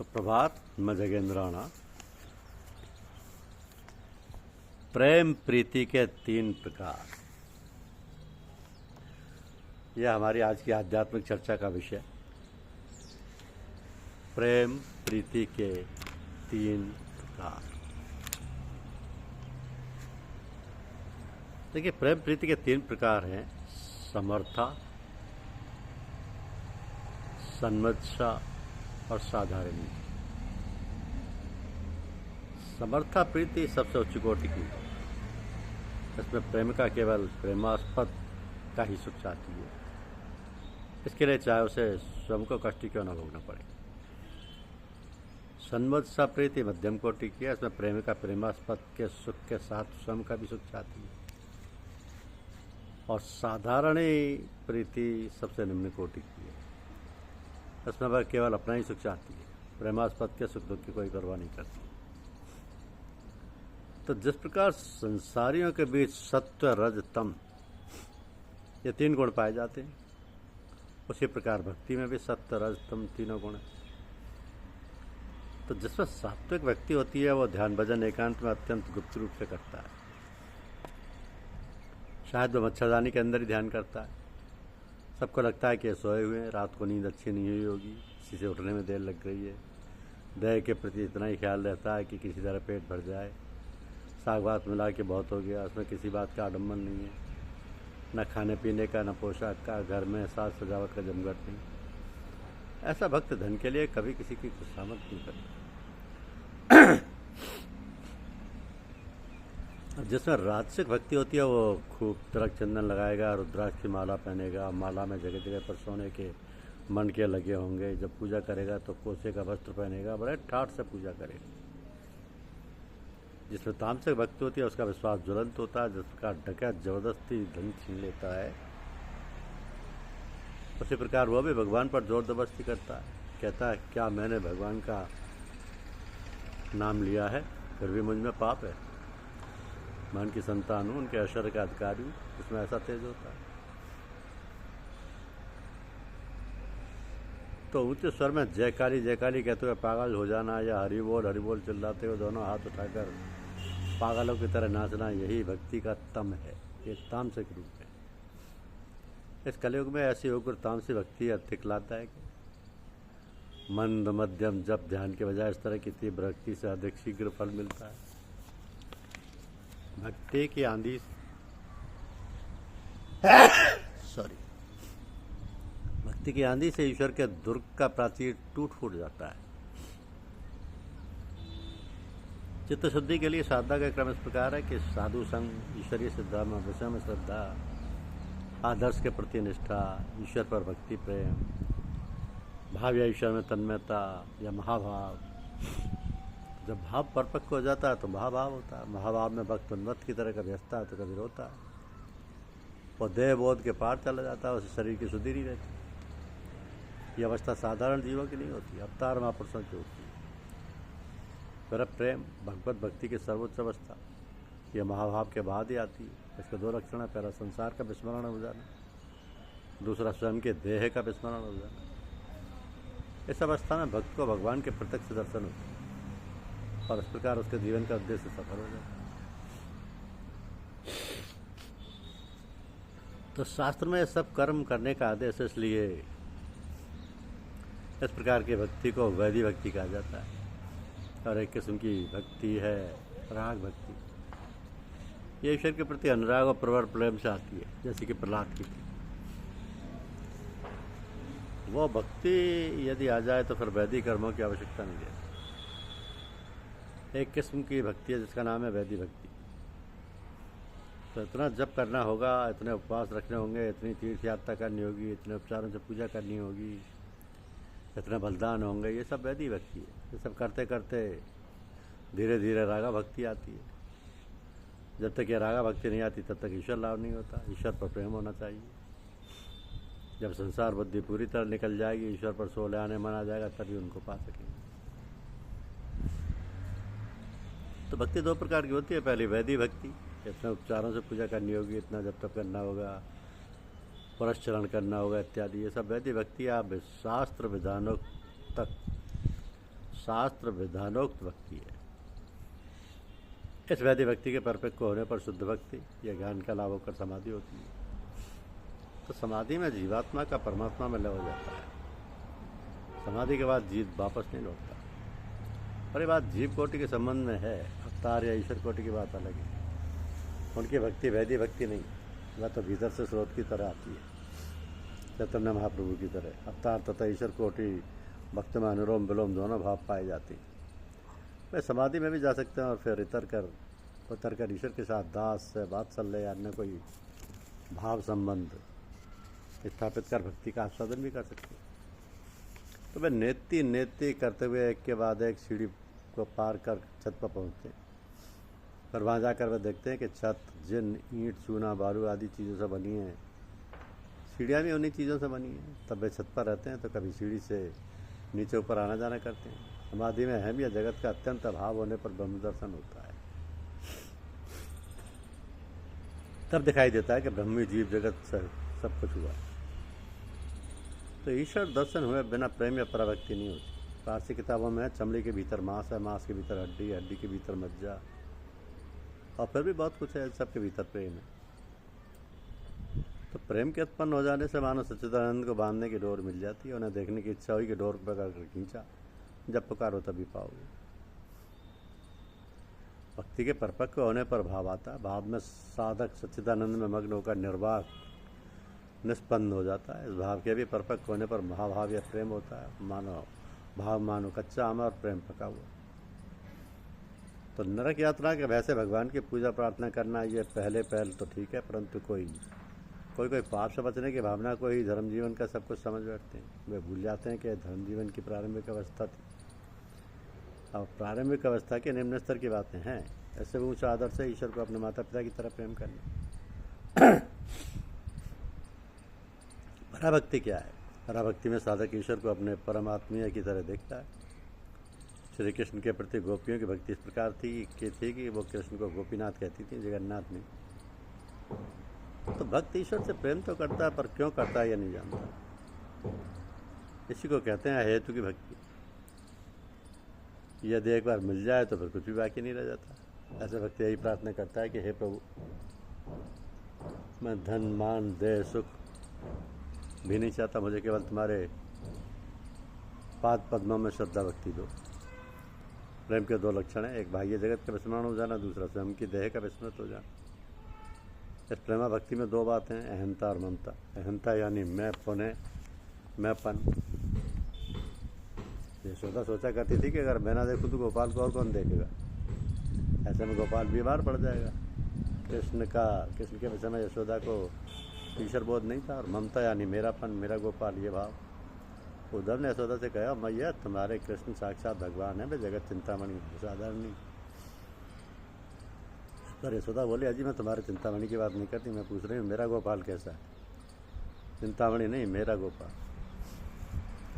सुप्रभात। मैं जगेंद्र राणा। प्रेम प्रीति के 3 प्रकार, यह हमारी आज की आध्यात्मिक चर्चा का विषय। प्रेम प्रीति के 3 प्रकार। देखिए, प्रेम प्रीति के 3 प्रकार हैं: समर्था, सन्मत्सा और साधारणी। समर्था प्रीति सबसे उच्च कोटि की है। इसमें प्रेमिका केवल प्रेमास्पद का ही सुख चाहती है, इसके लिए चाहे उसे स्वयं को कष्ट क्यों न भोगना पड़े। सन्मत्सा प्रीति मध्यम कोटि की है। इसमें प्रेमिका प्रेमास्पद के सुख के साथ स्वयं का भी सुख चाहती है। और साधारणी प्रीति सबसे निम्न कोटि की है। इसमें वह केवल अपना ही सुख चाहती है, प्रेमास्पद के सुख दुख की कोई परवाह नहीं करती। तो जिस प्रकार संसारियों के बीच सत्व रज तम ये 3 गुण पाए जाते हैं, उसी प्रकार भक्ति में भी सत्व रज तम तीनों गुण हैं। तो जिसमें सात्विक व्यक्ति होती है, वो ध्यान भजन एकांत में अत्यंत गुप्त रूप से करता है। शायद वो मच्छरदानी के अंदर ही ध्यान करता है। सबको लगता है कि ये सोए हुए हैं, रात को नींद अच्छी नहीं हुई होगी, किसी से उठने में देर लग गई है। देह के प्रति इतना ही ख्याल रहता है कि किसी तरह पेट भर जाए। साग भात मिला के बहुत हो गया, उसमें किसी बात का आडम्बन नहीं है, न खाने पीने का, न पोशाक का, घर में साज सजावट का जमघट नहीं। ऐसा भक्त धन के लिए कभी किसी की खुशामद नहीं करता। जिसमें राजसिक भक्ति होती है, वो खूब तिलक चंदन लगाएगा, रुद्राक्ष की माला पहनेगा, माला में जगह जगह पर सोने के मनके लगे होंगे। जब पूजा करेगा तो कोसे का वस्त्र पहनेगा, बड़े ठाठ से पूजा करेगा। जिसमें तामसिक भक्ति होती है, उसका विश्वास ज्वलंत होता है। जिस प्रकार डकैत जबरदस्ती धन छीन लेता है, उसी प्रकार वह भी भगवान पर जोर जबरदस्ती करता है। कहता है, क्या मैंने भगवान का नाम लिया है, फिर भी मुझ में पाप है। मैं उनकी संतान हूँ, उनके ऐश्वर्य का अधिकारी हूँ। इसमें ऐसा तेज होता है। तो ऊंचे स्वर में जयकाली कहते हुए पागल हो जाना, या हरि बोल चिल्लाते हुए दोनों हाथ उठाकर पागलों की तरह नाचना, यही भक्ति का तम है। ये तामसिक रूप है। इस कलयुग में ऐसी उग्र तामसी भक्ति अधिक लाभदायक है। मंद मध्यम जप ध्यान के बजाय इस तरह की तीव्र भक्ति से अधिक शीघ्र फल मिलता है। भक्ति की आंधी भक्ति की आंधी से ईश्वर के दुर्ग का प्राचीर टूट फूट जाता है। चित्त शुद्धि के लिए साधना का क्रम इस प्रकार है कि साधु संग, ईश्वरीय सिद्धांत में विषय में श्रद्धा, आदर्श के प्रति निष्ठा, ईश्वर पर भक्ति प्रेम, भाव या ईश्वर में तन्मयता या महाभाव। जब भाव परिपक्व हो जाता है तो महाभाव होता है। महाभाव में भक्त उन्मत्त की तरह कभी हंसता है तो कभी रोता है। वो देह बोध के पार चला जाता है, उसे शरीर की सुधि नहीं रहती। ये अवस्था साधारण जीवों की नहीं होती, अवतार महापुरुषों की होती है। फिर प्रेम भगवत भक्ति की सर्वोच्च अवस्था, यह महाभाव के बाद ही आती है। इसके 2 लक्षण है। पहला संसार का विस्मरण हो जाना, दूसरा स्वयं के देह का विस्मरण हो जाना। इस अवस्था में भक्त को भगवान के प्रत्यक्ष दर्शन होते हैं और इस प्रकार उसके जीवन का उद्देश्य सफल हो जाता है। तो शास्त्र में सब कर्म करने का आदेश, इसलिए इस प्रकार की भक्ति को वैदिक भक्ति कहा जाता है। और एक किस्म की भक्ति है राग भक्ति। ये ईश्वर के प्रति अनुराग और प्रवर प्रेम से आती है, जैसे कि प्रहलाद की थी। वो भक्ति यदि आ जाए तो फिर वैदिक कर्मों की आवश्यकता नहीं रहती। एक किस्म की भक्ति है जिसका नाम है वैदिक भक्ति। तो इतना जप करना होगा, इतने उपवास रखने होंगे, इतनी तीर्थ यात्रा करनी होगी, इतने उपचारों से पूजा करनी होगी, इतने बलिदान होंगे। ये सब वैदिक भक्ति है। ये सब करते करते धीरे धीरे रागा भक्ति आती है। जब तक ये रागा भक्ति नहीं आती तब तक ईश्वर लाभ नहीं होता। ईश्वर पर प्रेम होना चाहिए। जब संसार बुद्धि पूरी तरह निकल जाएगी, ईश्वर पर सोले आने मन आ जाएगा, तभी उनको पा सकेंगे। तो भक्ति 2 प्रकार की होती है। पहली वैदिक भक्ति, इतने उपचारों से पूजा करनी होगी, इतना जप तप करना होगा, पुरस्चरण करना होगा इत्यादि। ये सब वैदिक भक्ति आप शास्त्र विधानों तक शास्त्र विधानोक्त भक्ति है। इस वैधि भक्ति के परिपक्व होने पर शुद्ध भक्ति या ज्ञान का लाभ होकर समाधि होती है। तो समाधि में जीवात्मा का परमात्मा में लय हो जाता है। समाधि के बाद जीव वापस नहीं लौटता। और ये बात जीव कोटि के संबंध में है, अवतार या ईश्वर कोटि की बात अलग है। उनकी भक्ति वैधि भक्ति नहीं, वह तो भीतर से स्रोत की तरह आती है, चैतन्य महाप्रभु की तरह। अवतार तथा ईश्वर कोटि भक्त में अनुलोम विलोम दोनों भाव पाए जाते हैं। वे समाधि में भी जा सकते हैं और फिर उतर कर ईश्वर के साथ दास वात्सल्य या अन्य कोई भाव संबंध स्थापित कर भक्ति का आस्वादन भी कर सकते हैं। तो वे नेति करते हुए एक के बाद एक सीढ़ी को पार कर छत पर पहुँचते हैं। पर वहाँ जाकर वे देखते हैं कि छत जिन ईंट चूना बालू आदि चीज़ों से बनी है, सीढ़ियाँ भी उन्हीं चीज़ों से बनी हैं। तब वे छत पर रहते हैं तो कभी सीढ़ी से नीचे ऊपर आना जाना करते हैं। समाधि में अहम या जगत का अत्यंत अभाव होने पर ब्रह्म दर्शन होता है। तब दिखाई देता है कि ब्रह्मी जीव जगत से सब कुछ हुआ। तो ईश्वर दर्शन हुए बिना प्रेम या पराभक्ति नहीं होती। पारसी किताबों में चमड़ी के भीतर मांस है, मांस के भीतर हड्डी है, हड्डी के भीतर मज्जा, और फिर भी बहुत कुछ है, सबके भीतर प्रेम है। तो प्रेम के उत्पन्न हो जाने से मानो सच्चिदानंद को बांधने की डोर मिल जाती है। उन्हें देखने की इच्छा हुई कि डोर पकड़ कर खींचा, जब पुकारो तभी पाओगे। भक्ति के परिपक्व होने पर भाव आता है। भाव में साधक सच्चिदानंद में मग्न होकर निर्वाक निष्पन्न हो जाता है। इस भाव के भी परिपक्व होने पर महाभाव या प्रेम होता है। मानो कच्चा आम और प्रेम पका हुआ। तो नरक यात्रा के वैसे भगवान की पूजा प्रार्थना करना ये पहले तो ठीक है, परंतु कोई पाप से बचने की भावना को ही धर्म जीवन का सब कुछ समझ बैठते हैं। वे भूल जाते हैं कि धर्म जीवन की प्रारंभिक अवस्था थी। अब प्रारंभिक अवस्था के निम्न स्तर की बातें हैं। ऐसे ऊंचा आदर से ईश्वर को अपने माता पिता की तरह प्रेम करना। पराभक्ति क्या है? पराभक्ति में साधक ईश्वर को अपने परमात्मीय की तरह देखता है। श्री कृष्ण के प्रति गोपियों की भक्ति इस प्रकार थी कि वो कृष्ण को गोपीनाथ कहती थी, जगन्नाथ नहीं। तो भक्त ईश्वर से प्रेम तो करता है, पर क्यों करता है यह नहीं जानता। इसी को कहते हैं हेतु की भक्ति। यदि एक बार मिल जाए तो फिर कुछ भी बाकी नहीं रह जाता। ऐसे भक्त यही प्रार्थना करता है कि हे प्रभु, मैं धन मान देह सुख भी नहीं चाहता, मुझे केवल तुम्हारे पाद पद्मों में श्रद्धा भक्ति दो। प्रेम के दो लक्षण हैं, एक बाह्य जगत का विस्मरण हो जाना, दूसरा स्वयं की देह का विस्मृत हो जाना। इस प्रेमा भक्ति में दो बातें हैं, अहंता और ममता। अहंता यानी मैंपन। यशोदा सोचा करती थी कि अगर मैं ना देखूँ तो गोपाल को और कौन देखेगा। ऐसे में गोपाल बीमार पड़ जाएगा। कृष्ण के विषय में यशोदा को ईश्वर बोध नहीं था। और ममता यानी मेरापन, मेरा गोपाल, ये भाव। उद्धव ने यशोदा से कहा, मैया तुम्हारे कृष्ण साक्षात भगवान है, वे जगत चिंतामणि, साधारण नहीं। पर यशोदा बोले, अजी मैं तुम्हारे चिंतामणि की बात नहीं करती, मैं पूछ रही हूँ मेरा गोपाल कैसा है। चिंतामणि नहीं, मेरा गोपाल।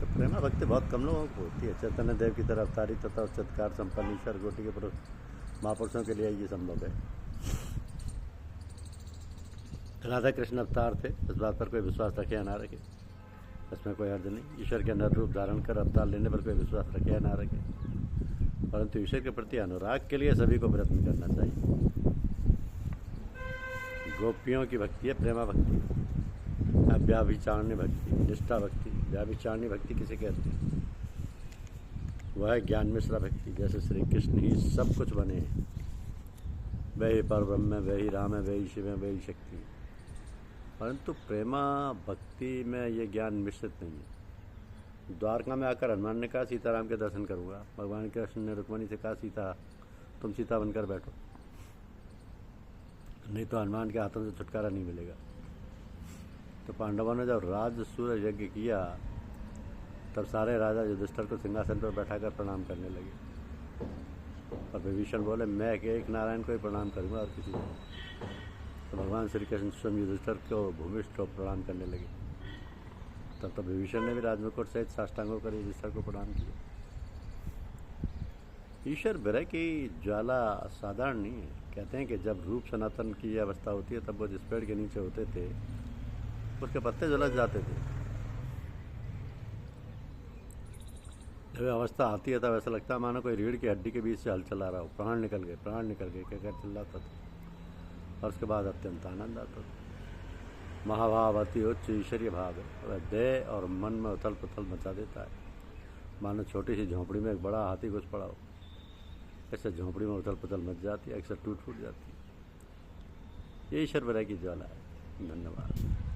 तो प्रेमा भक्ति बहुत कम लोगों को होती है। चैतन्य देव की तरफ अवतारी तथा सत्कार संपन्न ईश्वर कोटि के महापुरुषों के लिए ये संभव है। राधा कृष्ण अवतार थे, इस बात पर कोई विश्वास रखे या ना रखे, इसमें कोई अर्थ नहीं। ईश्वर के नर रूप धारण कर अवतार लेने पर कोई विश्वास रखे या ना रखे, परंतु ईश्वर के प्रति अनुराग के लिए सभी को प्रयत्न करना चाहिए। गोपियों की भक्ति है प्रेमा भक्ति, व्याभिचारणी भक्ति, निष्ठा भक्ति। व्याभिचारणी भक्ति किसे कहते हैं? वह है ज्ञान मिश्रा भक्ति। जैसे श्री कृष्ण ही सब कुछ बने हैं, वही परब्रह्म है, वही राम है, वही शिव है, वही शक्ति है। परंतु प्रेमा भक्ति में ये ज्ञान मिश्रित नहीं है। द्वारका में आकर हनुमान ने कहा सीताराम के दर्शन करूँगा। भगवान कृष्ण ने रुक्मणी से कहा, सीता तुम सीता बनकर बैठो, नहीं तो हनुमान के हाथों से छुटकारा नहीं मिलेगा। तो पांडवों ने जब राजसूय यज्ञ किया तब सारे राजा युधिष्ठिर को सिंहासन पर बैठाकर प्रणाम करने लगे। और विभीषण बोले, मैं एक नारायण को ही प्रणाम करूँगा और किसी को। तो भगवान श्री कृष्ण स्वयं युधिष्ठिर को भूमिष्ठ को प्रणाम करने लगे। तब तो विभीषण ने भी राजमुकुट सहित साष्टांगों कर युधिष्ठिर को प्रणाम किया। ईश्वर विरह की ज्वाला साधारण नहीं है। कहते हैं कि जब रूप सनातन की अवस्था होती है तब वो जिस पेड़ के नीचे होते थे उसके पत्ते झुलस जाते थे। जब ये अवस्था आती है तब ऐसा लगता है मानो कोई रीढ़ की हड्डी के बीच से हल चला रहा हो, प्राण निकल गए क्या क्या चिल्लाता था। और उसके बाद अत्यंत आनंद आता था। महाभाव अति उच्च ईश्वरीय भाव है, वह देह और मन में उथल पुथल मचा देता है। मानो छोटी सी झोंपड़ी में एक बड़ा हाथी घुस पड़ा हो, ऐसे झोंपड़ी में उथल पुथल मच जाती है, अक्सर टूट फूट जाती है। ये ईश्वर वैराग्य की ज्वाला है। धन्यवाद।